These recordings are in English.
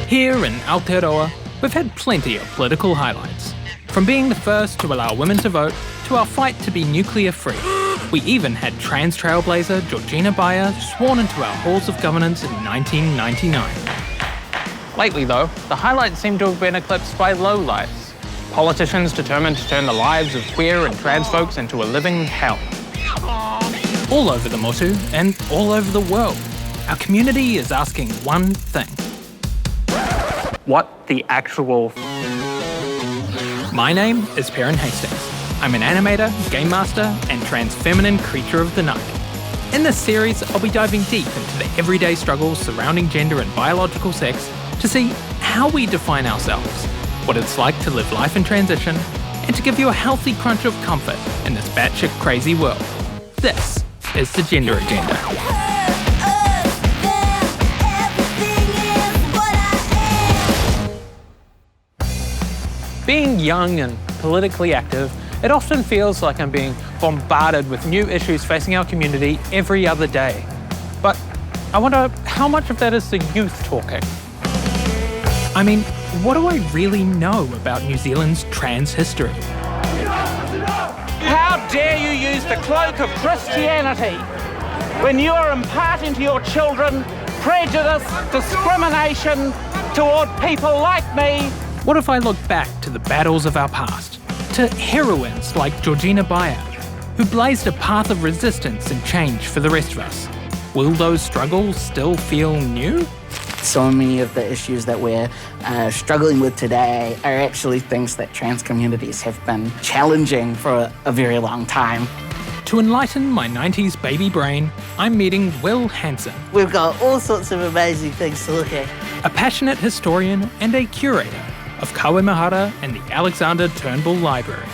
Here in Aotearoa, we've had plenty of political highlights. From being the first to allow women to vote, to our fight to be nuclear-free. We even had trans trailblazer Georgina Bayer sworn into our halls of governance in 1999. Lately though, the highlights seem to have been eclipsed by lowlights. Politicians determined to turn the lives of queer and trans folks into a living hell. All over the motu and all over the world, our community is asking one thing. What the actual... My name is Perrin Hastings. I'm an animator, game master, and trans feminine creature of the night. In this series, I'll be diving deep into the everyday struggles surrounding gender and biological sex to see how we define ourselves, what it's like to live life in transition, and to give you a healthy crunch of comfort in this batshit crazy world. This is the Gender Agenda. Being young and politically active, it often feels like I'm being bombarded with new issues facing our community every other day. But I wonder how much of that is the youth talking? I mean, what do I really know about New Zealand's trans history? How dare you use the cloak of Christianity when you are imparting to your children prejudice, discrimination toward people like me? What if I look back to the battles of our past? To heroines like Georgina Bayer, who blazed a path of resistance and change for the rest of us. Will those struggles still feel new? So many of the issues that we're struggling with today are actually things that trans communities have been challenging for a very long time. To enlighten my 90s baby brain, I'm meeting Will Hansen. We've got all sorts of amazing things to look at. A passionate historian and a curator of Kawemahara and the Alexander Turnbull Library.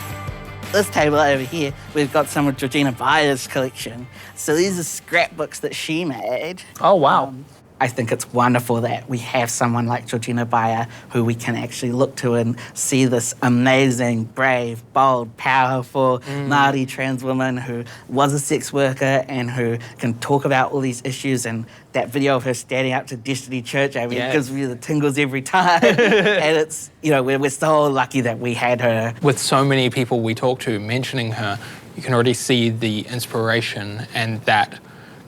This table over here, we've got some of Georgina Bayer's collection. So these are scrapbooks that she made. Oh, wow. I think it's wonderful that we have someone like Georgina Bayer who we can actually look to and see this amazing, brave, bold, powerful Māori trans woman who was a sex worker and who can talk about all these issues. And that video of her standing up to Destiny Church, I mean, it gives me the tingles every time. And it's, you know, we're so lucky that we had her. With so many people we talk to mentioning her, you can already see the inspiration and that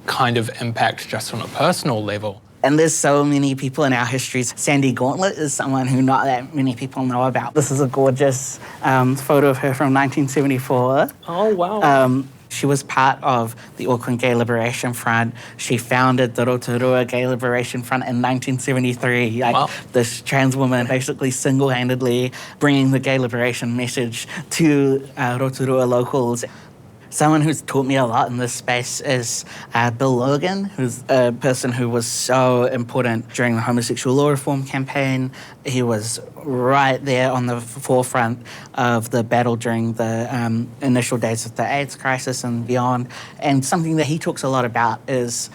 kind of impact just on a personal level. And there's so many people in our histories. Sandy Gauntlet is someone who not that many people know about. This is a gorgeous photo of her from 1974. Oh, wow. She was part of the Auckland Gay Liberation Front. She founded the Rotorua Gay Liberation Front in 1973. This trans woman basically single-handedly bringing the gay liberation message to Rotorua locals. Someone who's taught me a lot in this space is Bill Logan, who's a person who was so important during the homosexual law reform campaign. He was right there on the forefront of the battle during the initial days of the AIDS crisis and beyond. And something that he talks a lot about is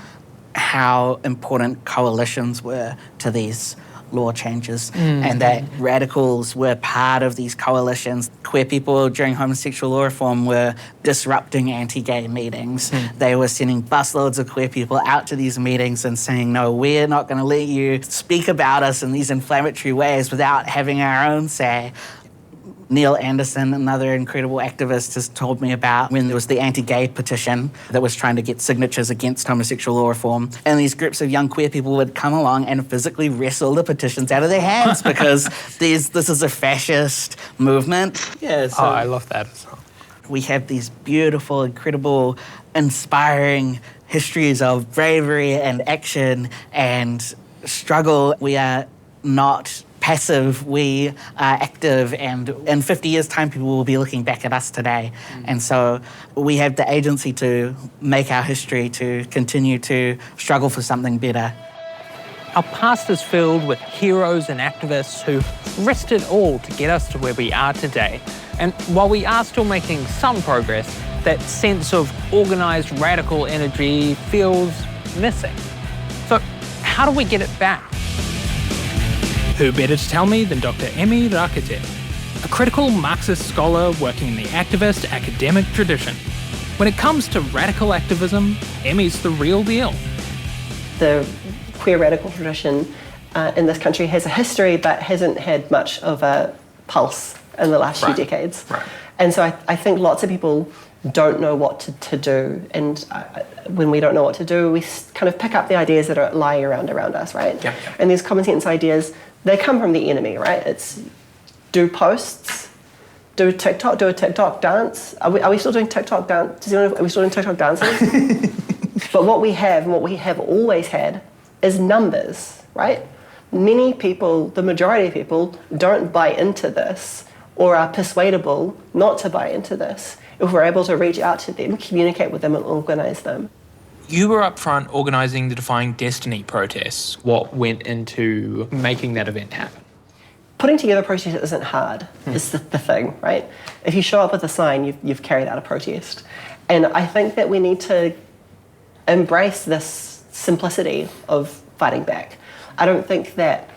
how important coalitions were to these law changes and that radicals were part of these coalitions. Queer people during homosexual law reform were disrupting anti-gay meetings. They were sending busloads of queer people out to these meetings and saying, no, we're not going to let you speak about us in these inflammatory ways without having our own say. Neil Anderson, another incredible activist, has told me about when there was the anti-gay petition that was trying to get signatures against homosexual law reform, and these groups of young queer people would come along and physically wrestle the petitions out of their hands because this is a fascist movement. Yeah, so I love that as well. We have these beautiful, incredible, inspiring histories of bravery and action and struggle. We are not passive, we are active, and in 50 years' time, people will be looking back at us today. And so we have the agency to make our history, to continue to struggle for something better. Our past is filled with heroes and activists who risked it all to get us to where we are today. And while we are still making some progress, that sense of organised radical energy feels missing. So how do we get it back? Who better to tell me than Dr. Emi Rakete, a critical Marxist scholar working in the activist academic tradition. When it comes to radical activism, Emi's the real deal. The queer radical tradition in this country has a history but hasn't had much of a pulse in the last few decades. Right. And so I think lots of people don't know what to do, and when we don't know what to do, we kind of pick up the ideas that are lying around us, right? Yeah. And these common sense ideas, they come from the enemy, right? It's do posts, do a TikTok dance. Are we still doing TikTok dance? Are we still doing TikTok dances? But what we have, and what we have always had, is numbers, right? Many people, the majority of people, don't buy into this or are persuadable not to buy into this if we're able to reach out to them, communicate with them, and organise them. You were up front organising the Defying Destiny protests. What went into making that event happen? Putting together a protest isn't hard, is the thing, right? If you show up with a sign, you've carried out a protest. And I think that we need to embrace this simplicity of fighting back. I don't think that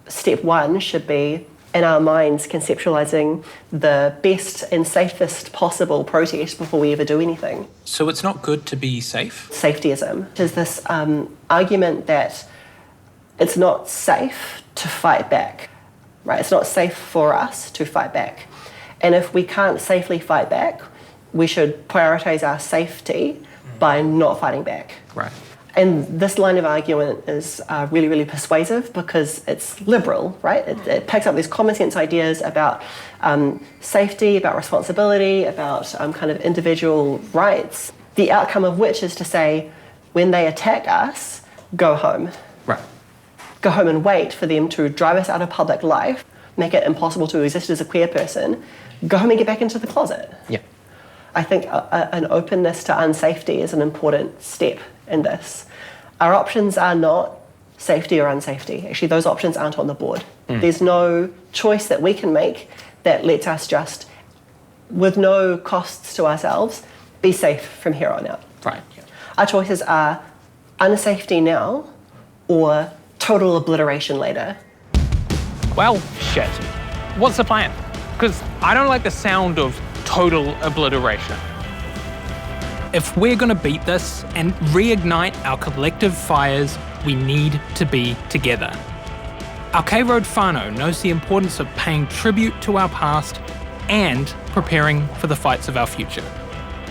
step one should be in our minds conceptualising the best and safest possible protest before we ever do anything. So it's not good to be safe? Safetyism. There's this argument that it's not safe to fight back, right? It's not safe for us to fight back. And if we can't safely fight back, we should prioritise our safety by not fighting back. Right. And this line of argument is really, really persuasive because it's liberal, right? It picks up these common sense ideas about safety, about responsibility, about kind of individual rights, the outcome of which is to say, when they attack us, go home. Right. Go home and wait for them to drive us out of public life, make it impossible to exist as a queer person, go home and get back into the closet. Yeah. I think an openness to unsafety is an important step in this. Our options are not safety or unsafety. Actually, those options aren't on the board. There's no choice that we can make that lets us just, with no costs to ourselves, be safe from here on out. Right. Yeah. Our choices are unsafety now or total obliteration later. Well, shit. What's the plan? Because I don't like the sound of total obliteration. If we're going to beat this and reignite our collective fires, we need to be together. Our K-Road whānau knows the importance of paying tribute to our past and preparing for the fights of our future.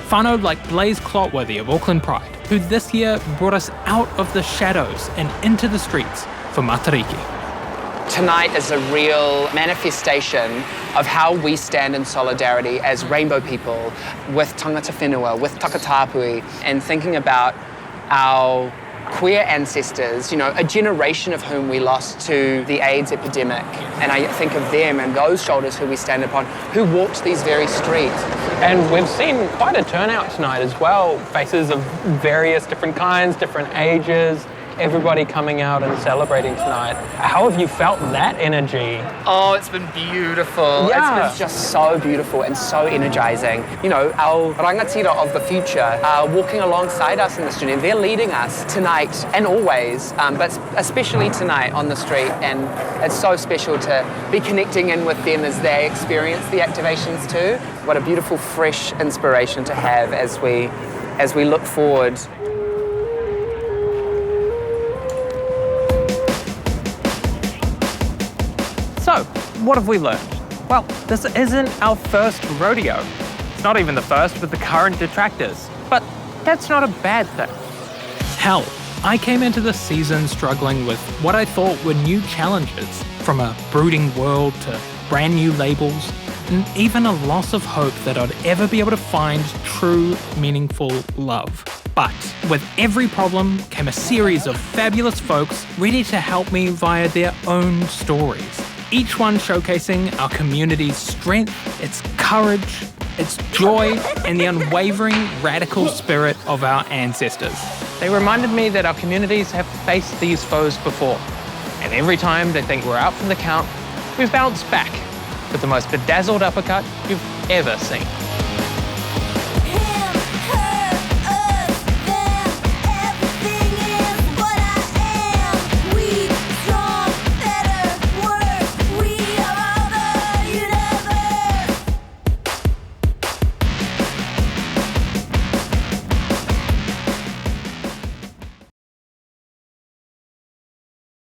Whānau like Blaze Clotworthy of Auckland Pride, who this year brought us out of the shadows and into the streets for Matariki. Tonight is a real manifestation of how we stand in solidarity as rainbow people with tangata whenua, with takatapui, and thinking about our queer ancestors, you know, a generation of whom we lost to the AIDS epidemic. And I think of them and those shoulders who we stand upon, who walked these very streets. And we've seen quite a turnout tonight as well. Faces of various different kinds, different ages, everybody coming out and celebrating tonight. How have you felt that energy? Oh, it's been beautiful. Yeah. It's been just so beautiful and so energizing. You know, our rangatira of the future are walking alongside us in this journey. They're leading us tonight and always, but especially tonight on the street. And it's so special to be connecting in with them as they experience the activations too. What a beautiful, fresh inspiration to have as we look forward. So, what have we learned? Well, this isn't our first rodeo. It's not even the first with the current detractors, but that's not a bad thing. Hell, I came into this season struggling with what I thought were new challenges, from a brooding world to brand new labels, and even a loss of hope that I'd ever be able to find true, meaningful love. But with every problem came a series of fabulous folks ready to help me via their own stories. Each one showcasing our community's strength, its courage, its joy, and the unwavering radical spirit of our ancestors. They reminded me that our communities have faced these foes before, and every time they think we're out for the count, we've bounced back with the most bedazzled uppercut you've ever seen.